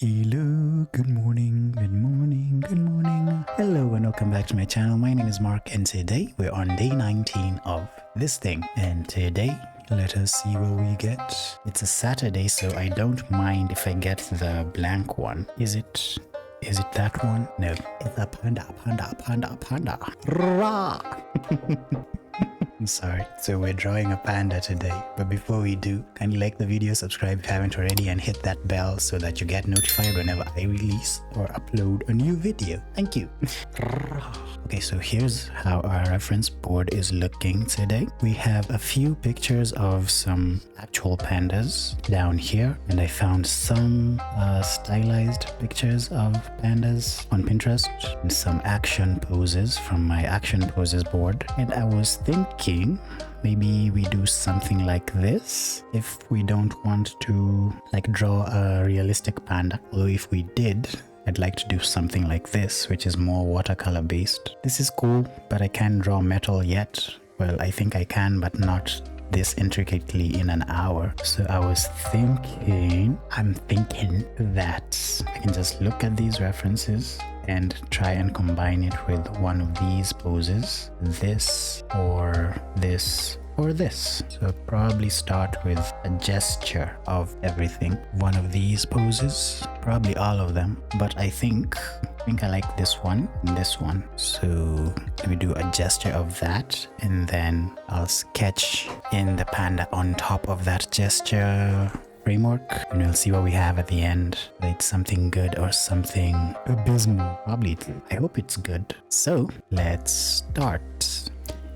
Hello, good morning, good morning, good morning. Hello and welcome back to my channel. My name is Mark and today we're on day 19 of this thing. And today, let us see what we get. It's a Saturday, so I don't mind if I get the blank one. Is it that one? No, it's a panda. Rah! I'm sorry. So we're drawing a panda today. But before we do, kindly like the video, subscribe if you haven't already, and hit that bell so that you get notified whenever I release or upload a new video. Thank you. Okay, so here's how our reference board is looking today. We have a few pictures of some actual pandas down here, and I found some stylized pictures of pandas on Pinterest and some action poses from my action poses board. And I was thinking maybe we do something like this if we don't want to draw a realistic panda, or if we did, I'd like to do something like this, which is more watercolor based. This is cool, but I can't draw metal yet. Well, I think I can, but not this intricately in an hour. So I was thinking, that I can just look at these references and try and combine it with one of these poses, this or this or this. So I'll probably start with a gesture of everything. One of these poses, probably all of them, but I think I like this one and this one. So let me do a gesture of that, and then I'll sketch in the panda on top of that gesture framework, and we'll see what we have at the end. It's something good or something abysmal. Probably, I hope it's good. So let's start.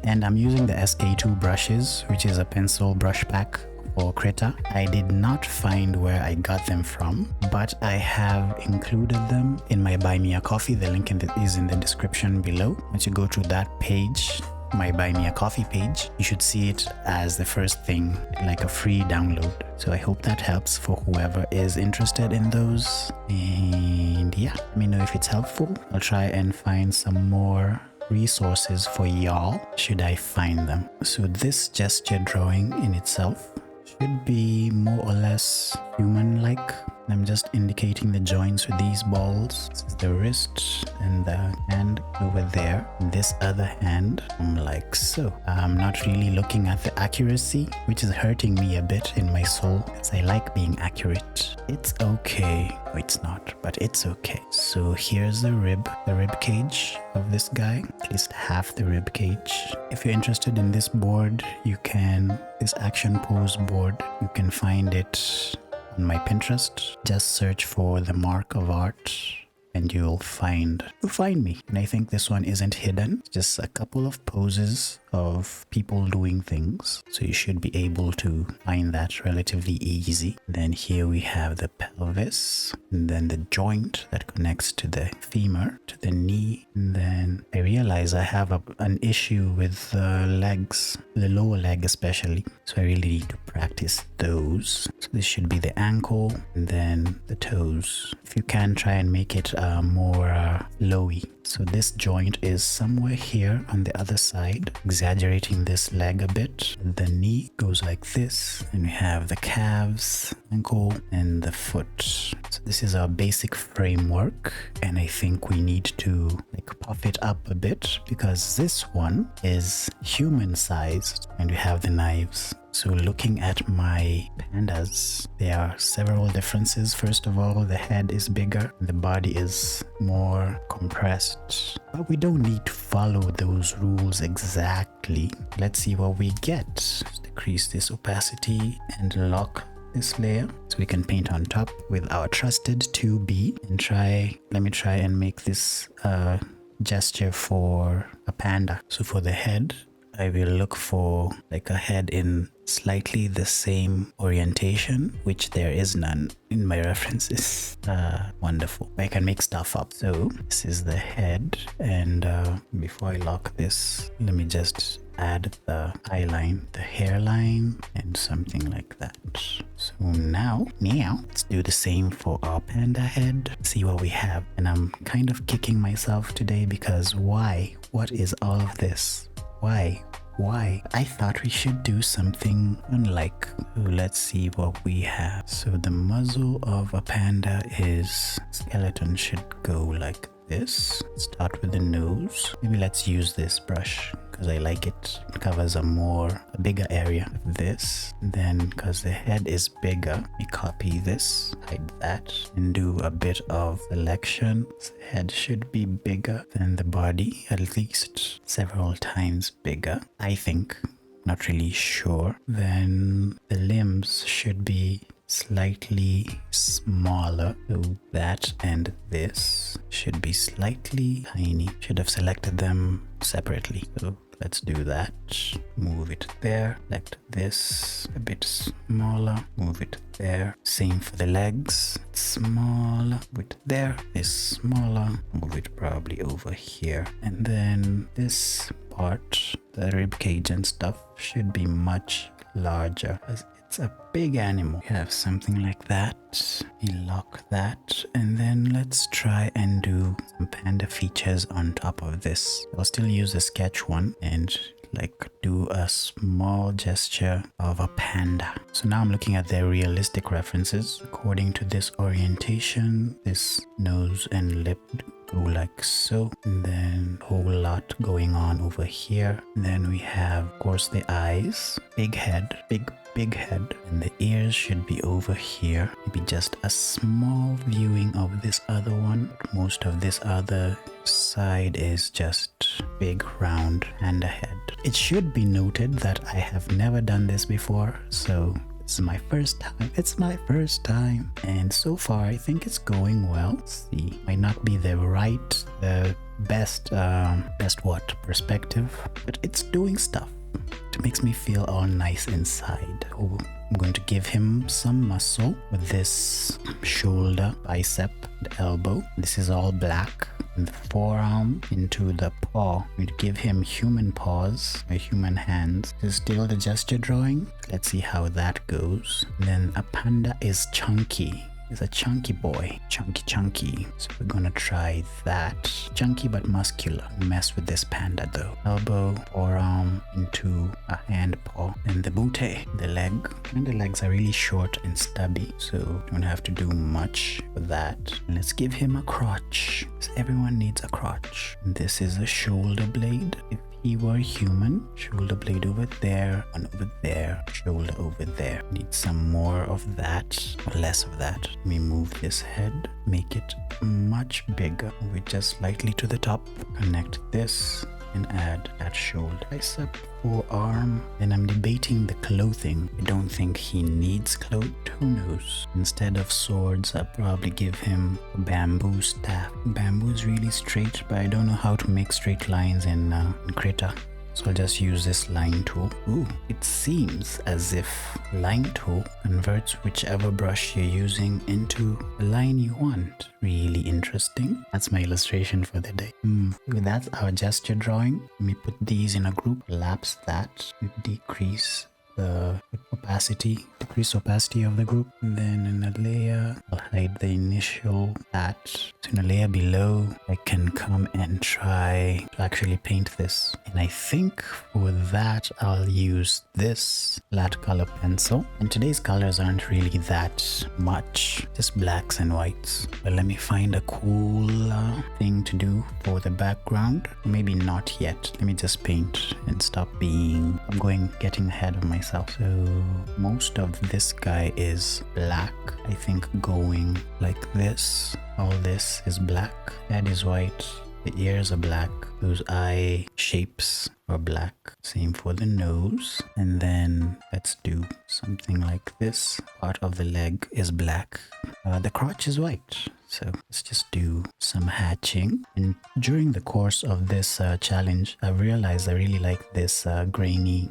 And I'm using the SK2 brushes, which is a pencil brush pack for Krita. I did not find where I got them from, but I have included them in my Buy Me a Coffee. The link is in the description below. Once you go to that page, my Buy Me a Coffee page, you should see it as the first thing, like a free download. So I hope that helps for whoever is interested in those. And yeah, let me know if it's helpful. I'll try and find some more resources for y'all should I find them. So this gesture drawing in itself should be more or less human-like. I'm just indicating the joints with these balls. This is the wrist and the hand over there. This other hand, I'm like so. I'm not really looking at the accuracy, which is hurting me a bit in my soul, because I like being accurate. It's okay. No, it's not, but it's okay. So here's the rib cage of this guy, at least half the rib cage. If you're interested in this board, this action pose board, you can find it on my Pinterest. Just search for the Mark of Art and you'll find me. And I think this one isn't hidden, just a couple of poses of people doing things, so you should be able to find that relatively easy. Then here we have the pelvis, and then the joint that connects to the femur, to the knee. And then I realize I have an issue with the legs, the lower leg especially, so I really need to practice those. So this should be the ankle, and then the toes. If you can, try and make it more lowy. So this joint is somewhere here on the other side, exaggerating this leg a bit. The knee goes like this, and we have the calves, ankle, and the foot. So this is our basic framework, and I think we need to puff it up a bit, because this one is human sized, and we have the knives. So looking at my pandas, there are several differences. First of all, the head is bigger, the body is more compressed. But we don't need to follow those rules exactly. Let's see what we get. Let's decrease this opacity and lock this layer so we can paint on top with our trusted 2B, and let me try and make this gesture for a panda. So for the head, I will look for a head in slightly the same orientation, which there is none in my references. Wonderful. I can make stuff up. So this is the head, and before I lock this, let me just add the eyeline, the hairline, and something like that. So now let's do the same for our panda head. See what we have. And I'm kind of kicking myself today, because why? What is all of this? Why? Why? I thought we should do something unlike. Let's see what we have. So the muzzle of a panda is, skeleton should go like this. Start with the nose. Maybe let's use this brush because I like it. It covers a bigger area of this. Then because the head is bigger, we copy this, hide that, and do a bit of selection. The head should be bigger than the body, at least several times bigger, I think. Not really sure. Then the limbs should be slightly smaller, so that and this should be slightly tiny. Should have selected them separately, so let's do that. Move it there, select this a bit smaller, move it there. Same for the legs, smaller, move it there, this smaller, move it probably over here. And then this part, the rib cage and stuff, should be much larger as it's a big animal. We have something like that. We lock that, and then let's try and do some panda features on top of this. I'll still use the sketch one and like do a small gesture of a panda. So now I'm looking at their realistic references. According to this orientation, this nose and lip go like so, and then a whole lot going on over here. And then we have, of course, the eyes, big head, big head, and the ears should be over here. Maybe just a small viewing of this other one. Most of this other side is just big round and a head. It should be noted that I have never done this before, so it's my first time. And so far I think it's going well. Let's see, might not be the best perspective, but it's doing stuff. It makes me feel all nice inside. Oh, I'm going to give him some muscle with this shoulder, bicep, and elbow. This is all black. And the forearm into the paw. I'm going to give him human paws or human hands. This is still the gesture drawing. Let's see how that goes. And then a panda is chunky. He's a chunky boy. Chunky. So we're gonna try that. Chunky but muscular. Mess with this panda though. Elbow, forearm into a hand paw. And the booty, the leg. And the legs are really short and stubby, so don't have to do much for that. And let's give him a crotch. Everyone needs a crotch. And this is a shoulder blade. If he were human, shoulder blade over there, one over there, shoulder over there. Need some more of that or less of that. Let me move this head, make it much bigger. Move it just slightly to the top. Connect this and add that shoulder, bicep, forearm. And I'm debating the clothing. I don't think he needs clothes. Who knows? Instead of swords, I'll probably give him a bamboo staff. Bamboo is really straight, but I don't know how to make straight lines in Krita. So I'll just use this line tool. Ooh, it seems as if line tool converts whichever brush you're using into the line you want. Really interesting. That's my illustration for the day. That's our gesture drawing. Let me put these in a group. Collapse that. Decrease the decrease opacity of the group. And then in a layer, I'll hide the initial that. So in a layer below, I can come and try to actually paint this. And I think for that, I'll use this flat color pencil. And today's colors aren't really that much, just blacks and whites. But let me find a cool thing to do for the background. Maybe not yet. Let me just paint and stop getting ahead of myself. So most of this guy is black. I think going like this. All this is black. Head is white. The ears are black. Those eye shapes are black. Same for the nose. And then let's do something like this. Part of the leg is black. The crotch is white. So let's just do some hatching. And during the course of this challenge, I've realized I really like this grainy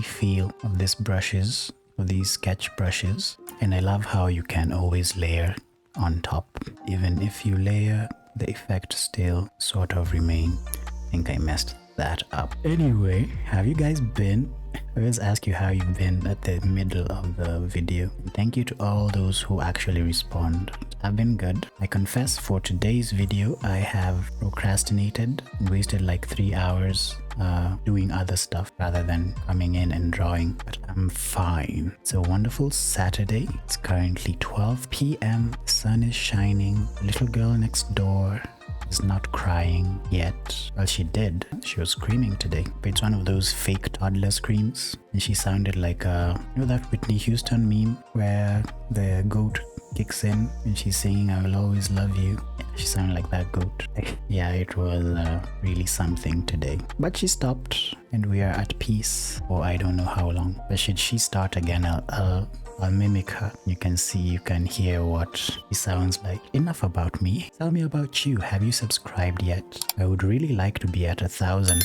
feel of these brushes, of these sketch brushes. And I love how you can always layer on top. Even if you layer, the effect still sort of remain. I think I messed that up. Anyway, have you guys been? I always ask you how you've been at the middle of the video. Thank you to all those who actually respond. I've been good. I confess, for today's video, I have procrastinated and wasted like 3 hours doing other stuff rather than coming in and drawing, but I'm fine. It's a wonderful Saturday. It's currently 12 p.m. The sun is shining. The little girl next door is not crying yet. Well, she did. She was screaming today, but it's one of those fake toddler screams, and she sounded like you know that Whitney Houston meme where the goat kicks in and she's singing "I will always love you." Yeah, she sounded like that goat. Yeah, it was really something today, but she stopped and we are at peace for I don't know how long. But should she start again, I'll mimic her. You can see, you can hear what she sounds like. Enough about me. Tell me about you. Have you subscribed yet? I would really like to be at 1,000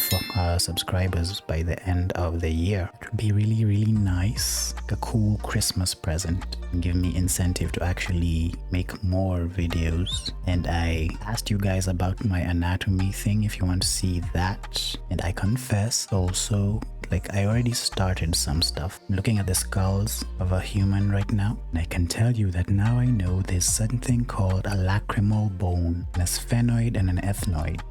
subscribers by the end of the year. It would be really, really nice. Like a cool Christmas present. And give me incentive to actually make more videos. And I asked you guys about my anatomy thing if you want to see that. And I confess also, like, I already started some stuff. I'm looking at the skulls of a human right now, and I can tell you that now I know there's something called a lacrimal bone, a sphenoid and an ethnoid.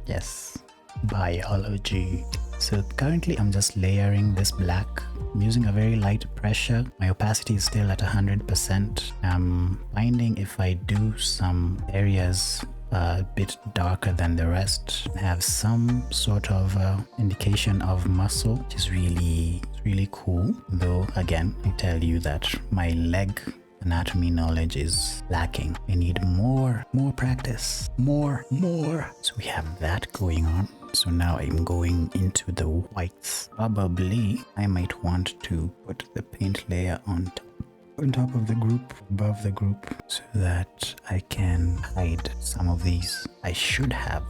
Yes, biology. So currently I'm just layering this black. I'm using a very light pressure. My opacity is still at 100%. I'm finding if I do some areas a bit darker than the rest, have some sort of indication of muscle, which is really cool. Though again, I tell you that my leg anatomy knowledge is lacking. I need more practice, more. So we have that going on. So now I'm going into the whites. Probably I might want to put the paint layer on top of the group, above the group, so that I can hide some of these. I should have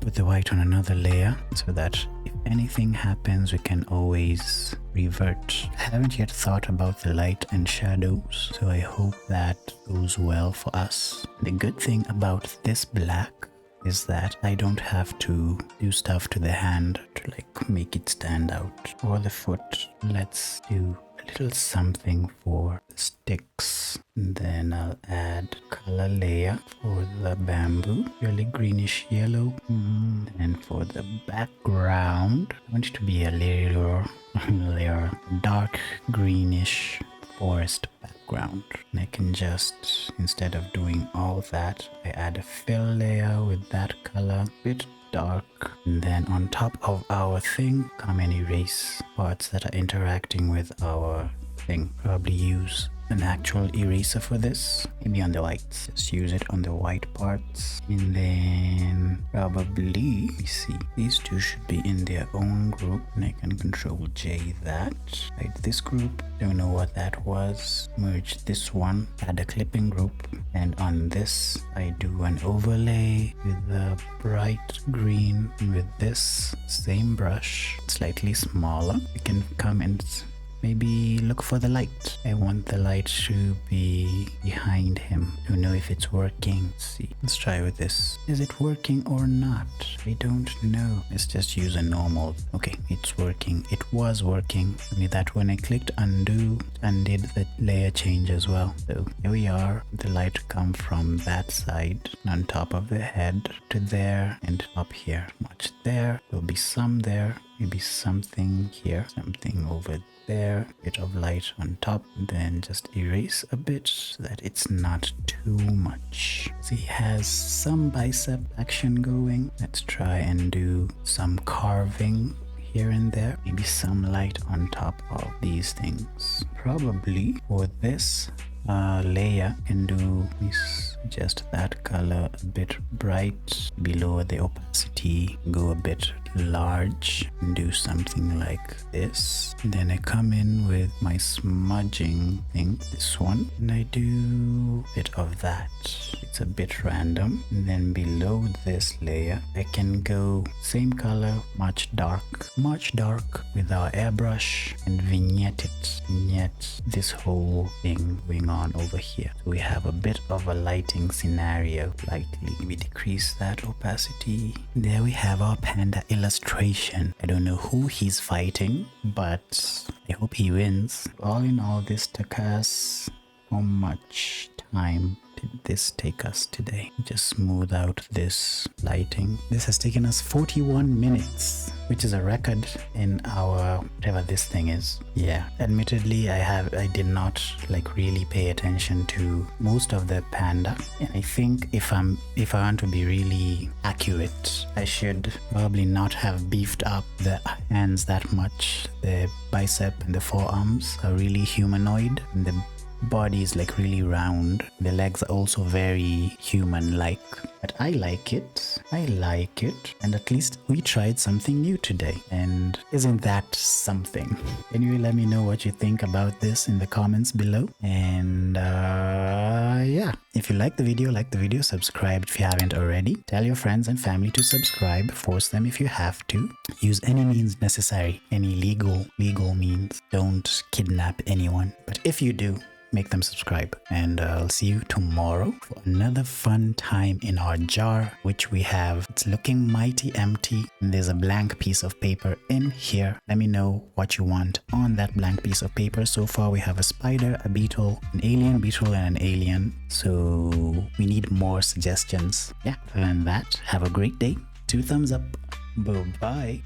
put the white on another layer so that if anything happens we can always revert. I haven't yet thought about the light and shadows, so I hope that goes well for us. The good thing about this black is that I don't have to do stuff to the hand to like make it stand out, or the foot. Let's do a little something for the sticks, and then I'll add color layer for the bamboo, really greenish yellow. And for the background, I want it to be a layer dark greenish forest background. And I can just, instead of doing all that, I add a fill layer with that color, bit dark, and then on top of our thing come and erase parts that are interacting with our thing. Probably use an actual eraser for this, maybe on the whites. Just use it on the white parts, and then probably, let me see, these two should be in their own group, and I can Control J that. Right, this group, don't know what that was. Merge this one, add a clipping group, and on this I do an overlay with the bright green with this same brush, slightly smaller. You can come and maybe look for the light. I want the light to be behind him. Don't know if it's working. Let's see. Let's try with this. Is it working or not? I don't know. Let's just use a normal. Okay, it's working. It was working. Only that when I clicked undo, it undid the layer change as well. So here we are. The light come from that side on top of the head to there and up here. Watch there. There'll be some there. Maybe something here. Something over there, bit of light on top, then just erase a bit so that it's not too much. So he has some bicep action going. Let's try and do some carving here and there, maybe some light on top of these things. Probably for this layer can do just that color a bit bright, below the opacity, go a bit large and do something like this. Then I come in with my smudging thing, this one, and I do a bit of that. It's a bit random. And then below this layer, I can go same color, much dark with our airbrush and vignette this whole thing going on over here. So we have a bit of a lighting scenario. Lightly, we decrease that opacity. There we have our panda illustration. I don't know who he's fighting, but I hope he wins. All in all, this took us how much time did this take us today? Just smooth out this lighting. This has taken us 41 minutes, which is a record in our whatever this thing is. Yeah, admittedly I did not like really pay attention to most of the panda, and I think if I want to be really accurate, I should probably not have beefed up the hands that much. The bicep and the forearms are really humanoid, and the body is like really round. The legs are also very human-like, but I like it, and at least we tried something new today, and isn't that something? Anyway, let me know what you think about this in the comments below, and yeah, if you like the video, subscribe if you haven't already, tell your friends and family to subscribe, force them if you have to, use any means necessary, any legal means. Don't kidnap anyone, but if you do, make them subscribe, and I'll see you tomorrow for another fun time in our jar, which we have. It's looking mighty empty, and there's a blank piece of paper in here. Let me know what you want on that blank piece of paper. So far we have a spider, a beetle, an alien beetle, and an alien, so we need more suggestions. Yeah, other than that, have a great day. 2 thumbs up. Bye bye.